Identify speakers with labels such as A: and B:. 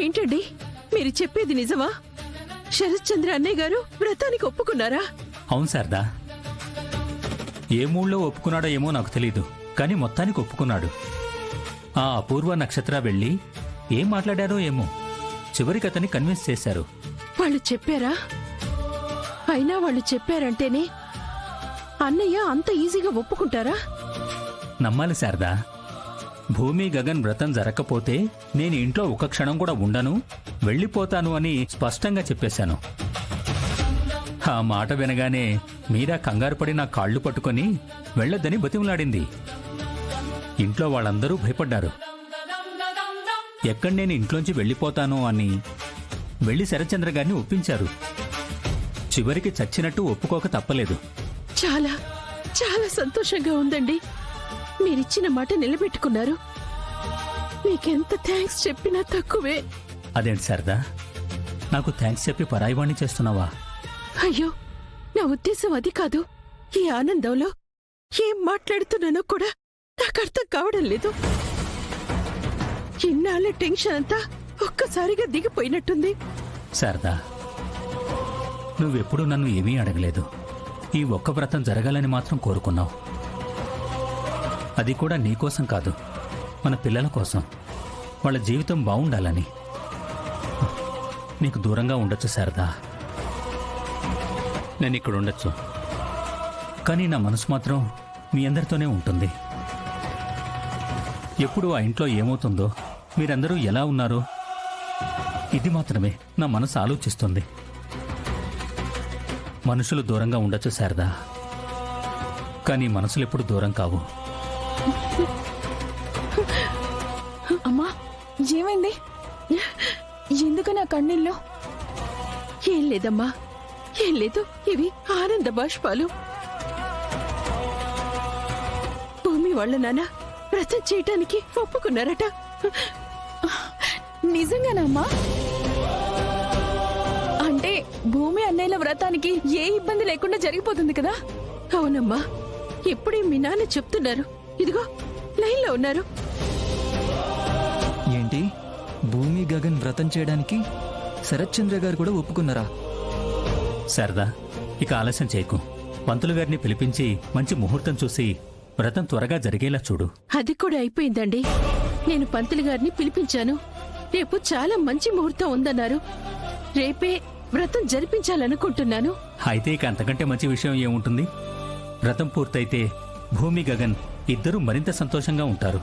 A: ఏంటండి మీరు చెప్పేది నిజమా? శరత్ చంద్ర అన్నయ్య గారు వ్రతానికి ఒప్పుకున్నారా?
B: అవును శారదా, ఏ మూడ్లో ఒప్పుకున్నాడో ఏమో నాకు తెలీదు, కానీ మొత్తానికి ఒప్పుకున్నాడు. ఆ అపూర్వ నక్షత్ర వెళ్ళి ఏం మాట్లాడారో ఏమో, చివరికి అతన్ని కన్విన్స్ చేశారు.
A: వాళ్ళు చెప్పారా? అయినా వాళ్ళు చెప్పారంటేనే అన్నయ్య అంత ఈజీగా ఒప్పుకుంటారా?
B: నమ్మాలి శారదా. భూమి గగన్ వ్రతం జరగకపోతే నేను ఇంట్లో ఒక క్షణం కూడా ఉండను, వెళ్ళిపోతాను అని స్పష్టంగా చెప్పేశాను. ఆ మాట వినగానే మీరా కంగారు పడి నా కాళ్ళు పట్టుకొని వెళ్ళొద్దని బతిమలాడింది. ఇంట్లో వాళ్ళందరూ భయపడ్డారు. ఎక్కడ నేను ఇంట్లోంచి వెళ్ళిపోతాను అని వెళ్ళి శరత్చంద్ర గారిని ఒప్పించారు. చివరికి చచ్చినట్టు ఒప్పుకోక తప్పలేదు.
A: చాలా చాలా సంతోషంగా ఉందండి. మీరిచ్చిన మాట నిలబెట్టుకున్నారు. మీకెంత థ్యాంక్స్ చెప్పినా తక్కువే.
B: అదేంటి శారదా, నాకు థ్యాంక్స్ చెప్పి పరాయివాణ్ణి చేస్తున్నావా?
A: అయ్యో, నా ఉద్దేశం అది కాదు. ఈ ఆనందంలో ఏం మాట్లాడుతున్నానో కూడా నాకు అర్థం కావడం లేదు. ఇన్నాళ్ళ టెన్షన్ అంతా ఒక్కసారిగా దిగిపోయినట్టుంది.
B: శారదా, నువ్వెప్పుడు నన్ను ఏమీ అడగలేదు. ఈ ఒక్క వ్రతం జరగాలని మాత్రం కోరుకున్నావు. అది కూడా నీకోసం కాదు, మన పిల్లల కోసం, వాళ్ళ జీవితం బావుండాలని. నీకు దూరంగా ఉండొచ్చు శారదా, నేను ఇక్కడ ఉండొచ్చు, కానీ నా మనసు మాత్రం మీ అందరితోనే ఉంటుంది. ఎప్పుడు ఆ ఇంట్లో ఏమవుతుందో, మీరందరూ ఎలా ఉన్నారో, ఇది మాత్రమే నా మనసు ఆలోచిస్తుంది. మనుషులు దూరంగా ఉండొచ్చు శారదా, కానీ మనసులు ఎప్పుడు దూరం కావు.
C: అమ్మా, ఏమైంది? ఎందుకు నా కన్నీళ్ళు?
A: ఏం లేదమ్మా, ఏం లేదు. ఇవి ఆనంద బాష్పాలు. భూమి వాళ్ళ నాన్న వ్రతం చేయటానికి ఒప్పుకున్నారట.
C: నిజంగానమ్మా? అంటే భూమి అన్నయ్యల వ్రతానికి ఏ ఇబ్బంది లేకుండా జరిగిపోతుంది కదా?
A: అవునమ్మా, ఇప్పుడే మీ నాన్న చెప్తున్నారు. ఇదిగో లైన్లో ఉన్నారు.
D: ఏంటి, భూమి గగన్ వ్రతం చేయడానికి శరత్చంద్ర గారు కూడా ఒప్పుకున్నారా?
B: శారదా, ఇక ఆలస్యం చేయకు. పంతులు గారిని పిలిపించి మంచి ముహూర్తం చూసి వ్రతం త్వరగా జరిగేలా చూడు.
A: అది కూడా అయిపోయిందండి. నేను పంతులు గారిని పిలిపించాను. రేపు చాలా మంచి ముహూర్తం ఉందన్నారు. రేపే వ్రతం జరిపించాలనుకుంటున్నాను.
B: అయితే ఇక అంతకంటే మంచి విషయం ఏముంటుంది? వ్రతం పూర్తయితే భూమి గగన్ ఇద్దరూ మరింత సంతోషంగా ఉంటారు.